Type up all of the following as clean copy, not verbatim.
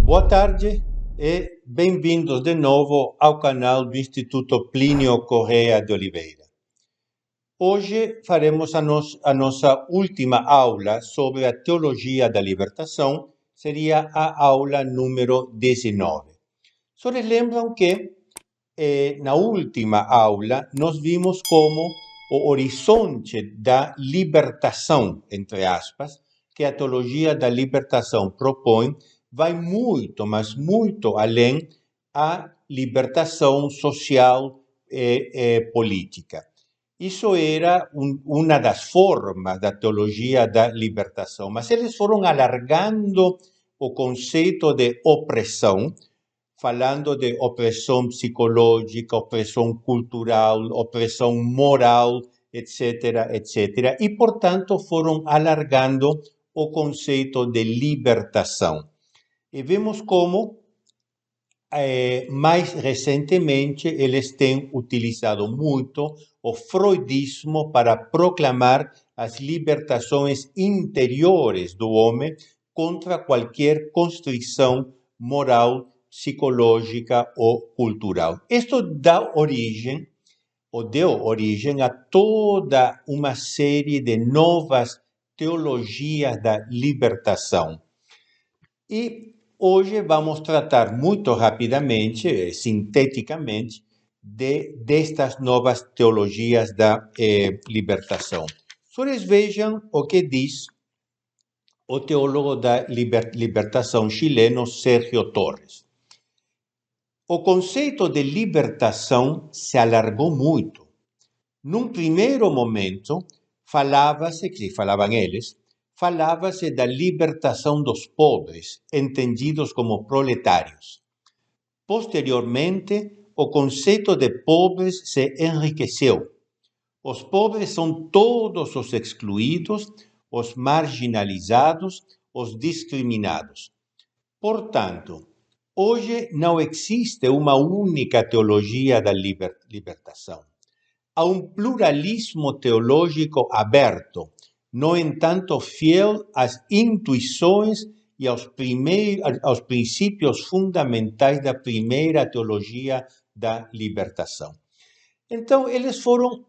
Boa tarde e bem-vindos de novo ao canal do Instituto Plínio Corrêa de Oliveira. Hoje faremos a nossa última aula sobre a teologia da libertação, seria a aula número 19. Vocês lembram que na última aula nós vimos como o horizonte da libertação, entre aspas, que a teologia da libertação propõe, vai muito, mas muito além a libertação social e política. Isso era uma das formas da teologia da libertação, mas eles foram alargando o conceito de opressão, falando de opressão psicológica, opressão cultural, opressão moral, etc., etc. E, portanto, foram alargando o conceito de libertação. E vemos como, mais recentemente, eles têm utilizado muito o freudismo para proclamar as libertações interiores do homem contra qualquer constrição moral, psicológica ou cultural. Isto dá origem, ou deu origem a toda uma série de novas teologias da libertação. E hoje vamos tratar muito rapidamente, sinteticamente, destas novas teologias da libertação. Vocês vejam o que diz o teólogo da libertação chileno Sérgio Torres. O conceito de libertação se alargou muito. Num primeiro momento, falava-se da libertação dos pobres, entendidos como proletários. Posteriormente, o conceito de pobres se enriqueceu. Os pobres são todos os excluídos, os marginalizados, os discriminados. Portanto, hoje não existe uma única teologia da libertação. Há um pluralismo teológico aberto, no entanto fiel às intuições e aos princípios fundamentais da primeira teologia da libertação. Então, eles foram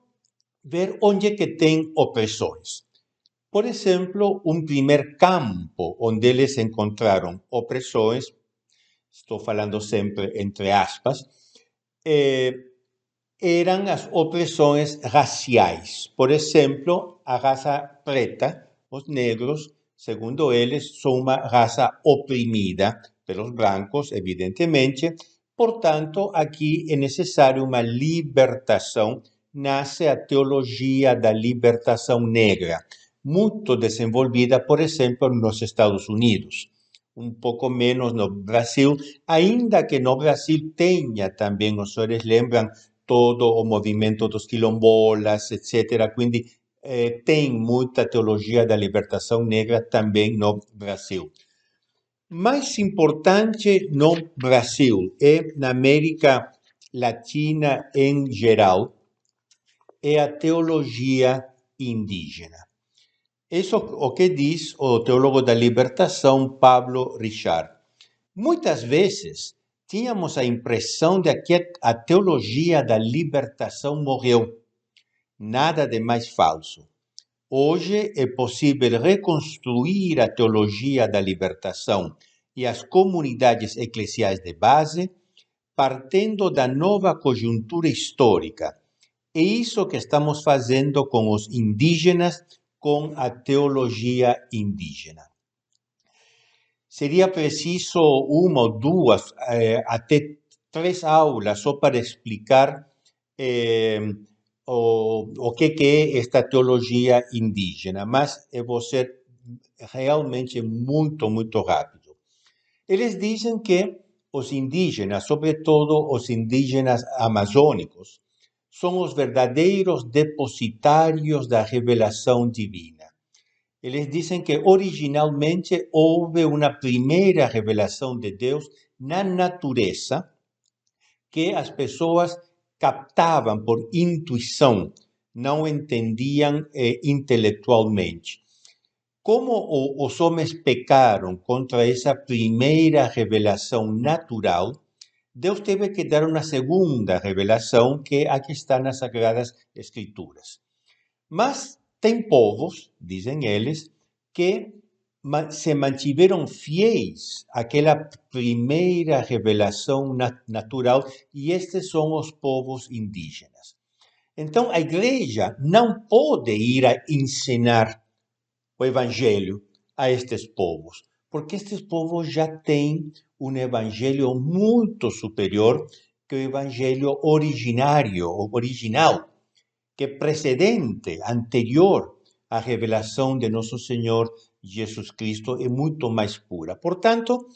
ver onde é que tem opressões. Por exemplo, um primeiro campo onde eles encontraram opressões, estou falando sempre entre aspas, eram as opressões raciais. Por exemplo, a raça preta, os negros, segundo eles, são uma raça oprimida pelos brancos, evidentemente. Portanto, aqui é necessário uma libertação. Nasce a teologia da libertação negra, muito desenvolvida, por exemplo, nos Estados Unidos. Um pouco menos no Brasil, ainda que no Brasil tenha também, os senhores lembram, todo o movimento dos quilombolas, etc. Quindi tem muita teologia da libertação negra também no Brasil. Mais importante no Brasil e na América Latina em geral é a teologia indígena. Isso é o que diz o teólogo da libertação Pablo Richard. Muitas vezes tínhamos a impressão de que a teologia da libertação morreu. Nada de mais falso. Hoje é possível reconstruir a teologia da libertação e as comunidades eclesiais de base, partindo da nova conjuntura histórica. É isso que estamos fazendo com os indígenas, com a teologia indígena. Seria preciso uma ou duas, até 3 aulas, só para explicar o que é esta teologia indígena, mas eu vou ser realmente muito, muito rápido. Eles dizem que os indígenas, sobretudo os indígenas amazônicos, são os verdadeiros depositários da revelação divina. Eles dizem que originalmente houve uma primeira revelação de Deus na natureza que as pessoas captavam por intuição, não entendiam intelectualmente. como os homens pecaram contra essa primeira revelação natural, Deus teve que dar uma segunda revelação, que é a que está nas Sagradas Escrituras. Mas tem povos, dizem eles, que se mantiveram fiéis àquela primeira revelação natural, e estes são os povos indígenas. Então, a igreja não pode ir a ensinar o evangelho a estes povos, porque estes povos já têm um evangelho muito superior que o evangelho original, que é precedente, anterior à revelação de nosso Senhor Jesus Cristo, é muito mais pura. Portanto,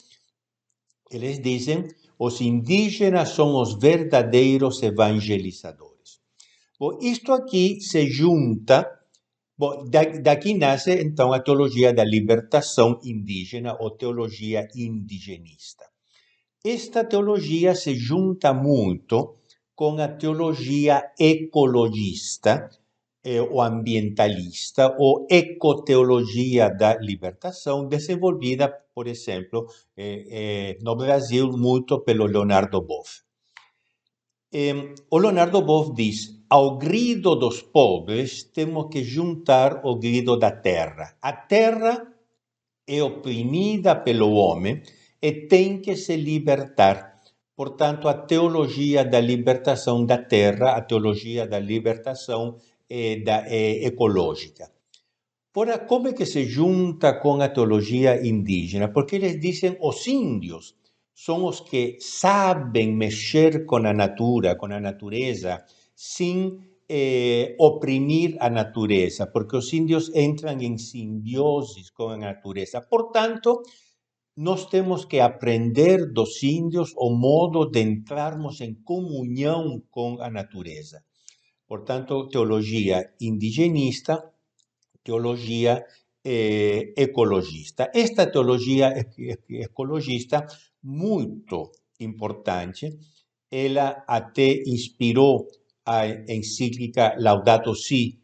eles dizem, os indígenas são os verdadeiros evangelizadores. Bom, isto aqui se junta. Bom, daqui nasce, então, a teologia da libertação indígena, ou teologia indigenista. Esta teologia se junta muito com a teologia ecologista, ou ambientalista, ou ecoteologia da libertação, desenvolvida, por exemplo, no Brasil, muito pelo Leonardo Boff. O Leonardo Boff diz: ao grido dos pobres, temos que juntar o grido da terra. A terra é oprimida pelo homem e tem que se libertar. Portanto, a teologia da libertação da terra, a teologia da libertação ecológica. Ora, como é que se junta com a teologia indígena? Porque eles dizem os índios são os que sabem mexer com a natureza, sem oprimir a natureza, porque os índios entram em simbiose com a natureza. Portanto, nós temos que aprender dos índios o modo de entrarmos em comunhão com a natureza. Portanto, teologia indigenista, teologia ecologista. Esta teologia ecologista, muito importante, ela até inspirou a encíclica Laudato Si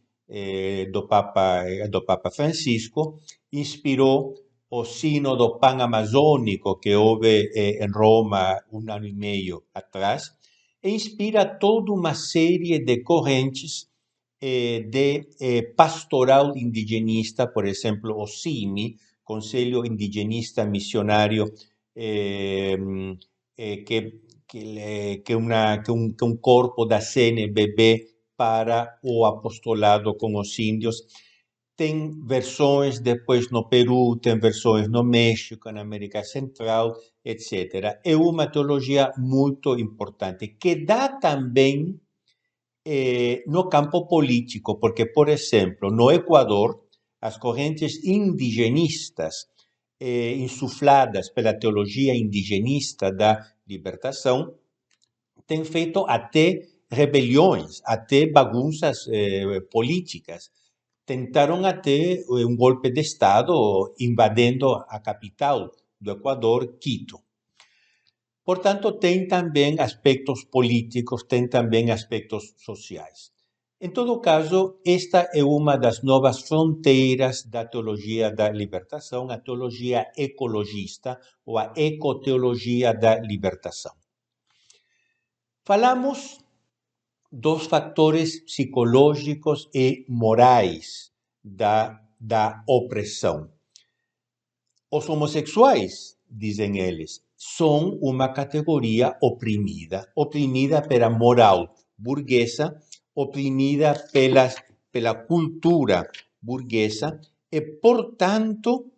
do Papa Francisco, inspirou o Sínodo Pan-Amazônico que houve em Roma um ano e meio atrás, e inspira toda uma série de correntes de pastoral indigenista, por exemplo, o CIMI, Conselho Indigenista Missionário, que um corpo da CNBB para o apostolado com os índios. Tem versões depois no Peru, tem versões no México, na América Central, etc. É uma teologia muito importante, que dá também no campo político, porque, por exemplo, no Equador, as correntes indigenistas insufladas pela teologia indigenista da libertação têm feito até rebeliões, até bagunças políticas. Tentaram até um golpe de Estado invadindo a capital do Equador, Quito. Portanto, tem também aspectos políticos, tem também aspectos sociais. Em todo caso, esta é uma das novas fronteiras da teologia da libertação, a teologia ecologista ou a ecoteologia da libertação. Falamos dos fatores psicológicos e morais da opressão. Os homossexuais, dizem eles, são uma categoria oprimida pela moral burguesa, oprimida pela cultura burguesa e, portanto,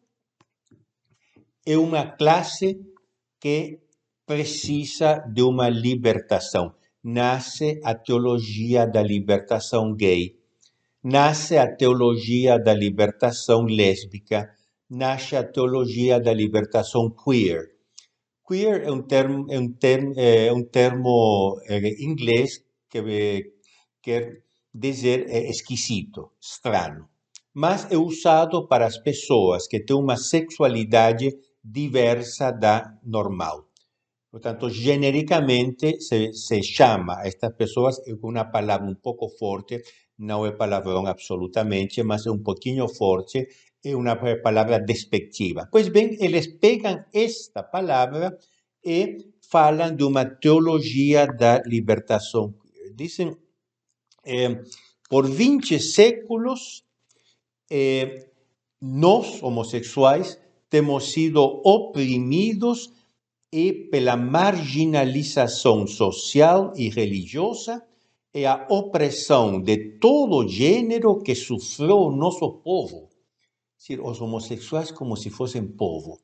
é uma classe que precisa de uma libertação. Nasce a teologia da libertação gay, nasce a teologia da libertação lésbica, nasce a teologia da libertação queer. Queer é um termo inglês que quer dizer esquisito, estranho, mas é usado para as pessoas que têm uma sexualidade diversa da normal. Portanto, genericamente se chama a estas pessoas, com uma palavra um pouco forte, não é palavrão absolutamente, mas é um pouquinho forte, é uma palavra despectiva. Pois bem, eles pegam esta palavra e falam de uma teologia da libertação. Dizem, por 20 séculos, nós, homossexuais, temos sido oprimidos e pela marginalização social e religiosa e a opressão de todo gênero que sofreu o nosso povo. Os homossexuais como se fossem povo.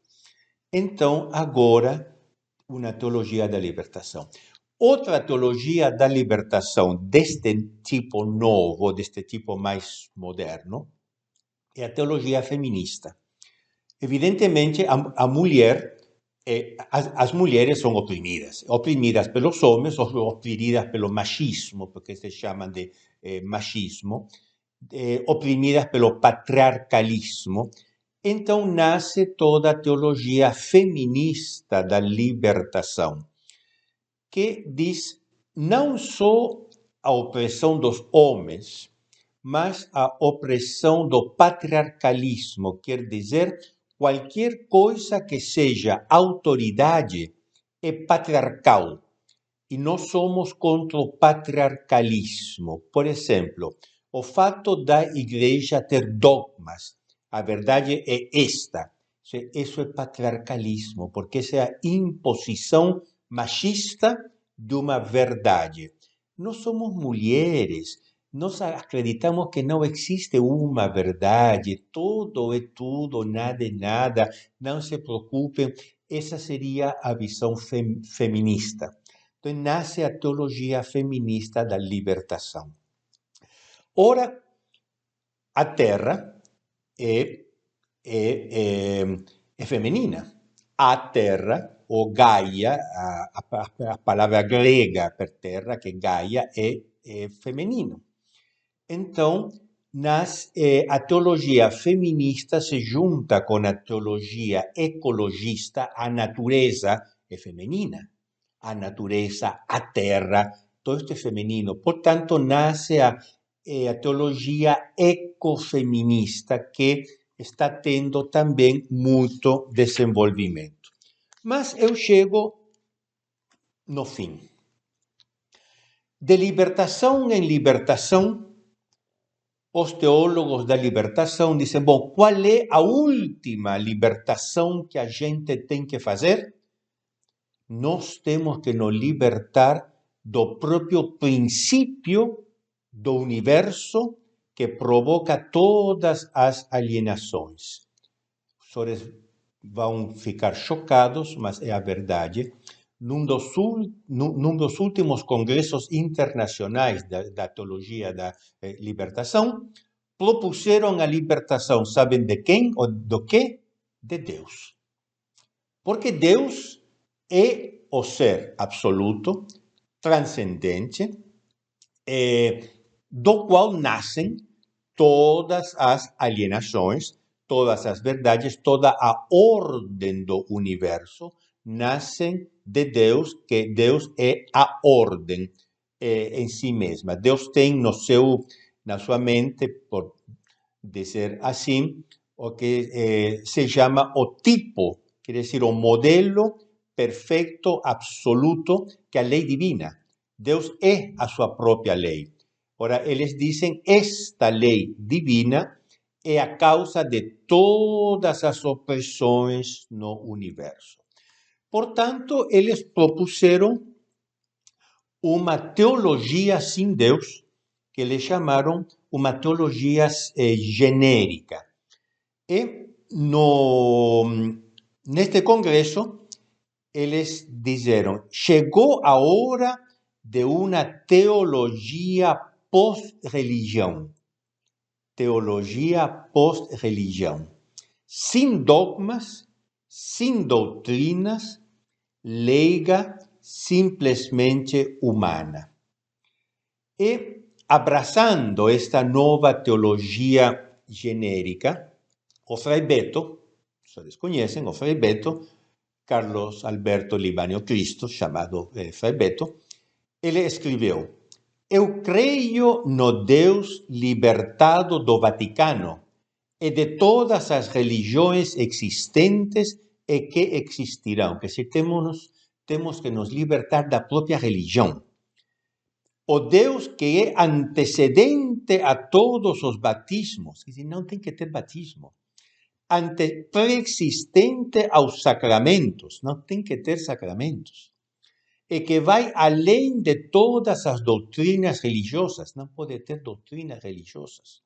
Então, agora, uma teologia da libertação. Outra teologia da libertação deste tipo novo, deste tipo mais moderno, é a teologia feminista. Evidentemente, a mulher, as mulheres são oprimidas pelos homens, ou oprimidas pelo machismo, porque se chamam de machismo, oprimidas pelo patriarcalismo. Então nasce toda a teologia feminista da libertação, que diz não só a opressão dos homens, mas a opressão do patriarcalismo, quer dizer, qualquer coisa que seja autoridade é patriarcal. E nós somos contra o patriarcalismo. Por exemplo, o fato da igreja ter dogmas. A verdade é esta. Isso é patriarcalismo, porque essa é a imposição machista de uma verdade. Nós somos mulheres, nós acreditamos que não existe uma verdade, tudo é tudo, nada é nada, não se preocupem. Essa seria a visão feminista. Então, nasce a teologia feminista da libertação. Ora, a terra é feminina. A terra, ou Gaia, a palavra grega per terra, que Gaia é feminino. Então, a teologia feminista se junta com a teologia ecologista, a natureza é feminina. A natureza, a terra, todo esto é feminino. Portanto, nasce a teologia ecofeminista, que está tendo também muito desenvolvimento. Mas eu chego no fim. De libertação em libertação, os teólogos da libertação dizem, bom, qual é a última libertação que a gente tem que fazer? Nós temos que nos libertar do próprio princípio do universo que provoca todas as alienações. Os senhores vão ficar chocados, mas é a verdade. Num dos últimos congressos internacionais da teologia da libertação, propuseram a libertação, sabem de quem ou do quê? De Deus. Porque Deus é o ser absoluto, transcendente, do qual nascem todas as alienações, todas as verdades, toda a ordem do universo, nascem de Deus, que Deus é a ordem em si mesma. Deus tem na sua mente, por dizer assim, o que se chama o tipo, quer dizer, o modelo perfeito, absoluto, que é a lei divina. Deus é a sua própria lei. Ora, eles dizem, esta lei divina é a causa de todas as opressões no universo. Portanto, eles propuseram uma teologia sem Deus, que eles chamaram uma teologia genérica. E neste congresso, eles disseram, chegou a hora de uma teologia pós-religião. Teologia pós-religião. Sem dogmas, sem doutrinas, leiga, simplesmente humana. E, abraçando esta nova teologia genérica, o Frei Beto, vocês conhecem, o Frei Beto, Carlos Alberto Libânio Cristo, chamado Frei Beto, ele escreveu, eu creio no Deus libertado do Vaticano e de todas as religiões existentes e que existirão. Quer dizer, temos que nos libertar da própria religião. O Deus que é antecedente a todos os batismos, quer dizer, não tem que ter batismo. Pré-existente aos sacramentos, não tem que ter sacramentos. E que vai além de todas as doutrinas religiosas, não pode ter doutrinas religiosas.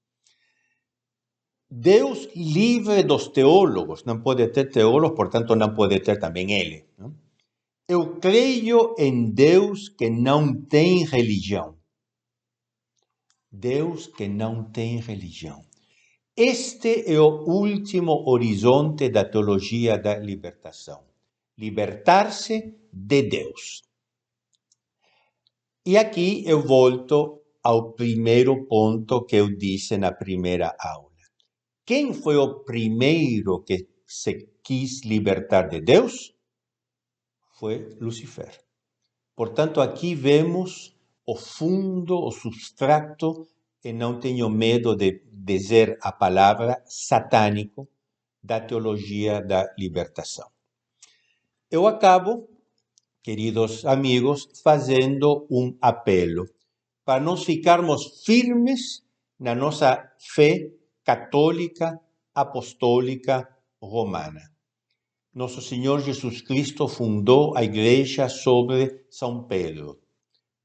Deus livre dos teólogos, não pode ter teólogos, portanto não pode ter também ele. Não? Eu creio em Deus que não tem religião. Deus que não tem religião. Este é o último horizonte da teologia da libertação. Libertar-se de Deus. E aqui eu volto ao primeiro ponto que eu disse na primeira aula. Quem foi o primeiro que se quis libertar de Deus? Foi Lucifer. Portanto, aqui vemos o fundo, o substrato, e não tenho medo de dizer a palavra satânico, da teologia da libertação. Eu acabo, queridos amigos, fazendo um apelo para nós ficarmos firmes na nossa fé católica, apostólica, romana. Nosso Senhor Jesus Cristo fundou a igreja sobre São Pedro.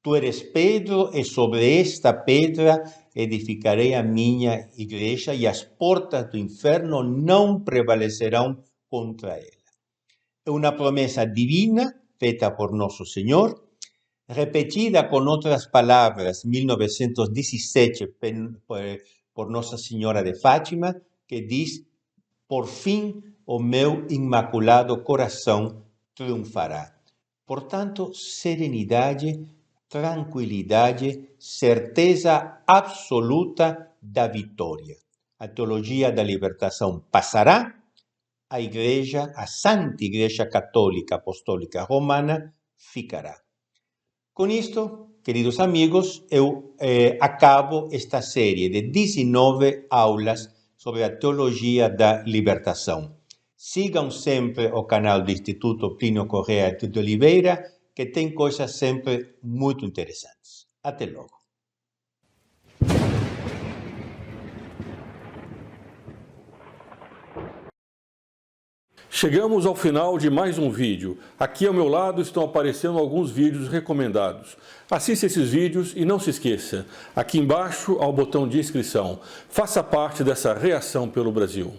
Tu eres Pedro, e sobre esta pedra edificarei a minha igreja, e as portas do inferno não prevalecerão contra ela. É uma promessa divina feita por Nosso Senhor, repetida com outras palavras, 1917, por Nossa Senhora de Fátima, que diz: por fim, o meu imaculado coração triunfará. Portanto, serenidade, tranquilidade, certeza absoluta da vitória. A teologia da libertação passará, a Igreja, a Santa Igreja Católica Apostólica Romana, ficará. Com isto, queridos amigos, eu acabo esta série de 19 aulas sobre a teologia da libertação. Sigam sempre o canal do Instituto Plínio Corrêa de Oliveira, que tem coisas sempre muito interessantes. Até logo. Chegamos ao final de mais um vídeo. Aqui ao meu lado estão aparecendo alguns vídeos recomendados. Assista esses vídeos e não se esqueça, aqui embaixo há o botão de inscrição. Faça parte dessa reação pelo Brasil.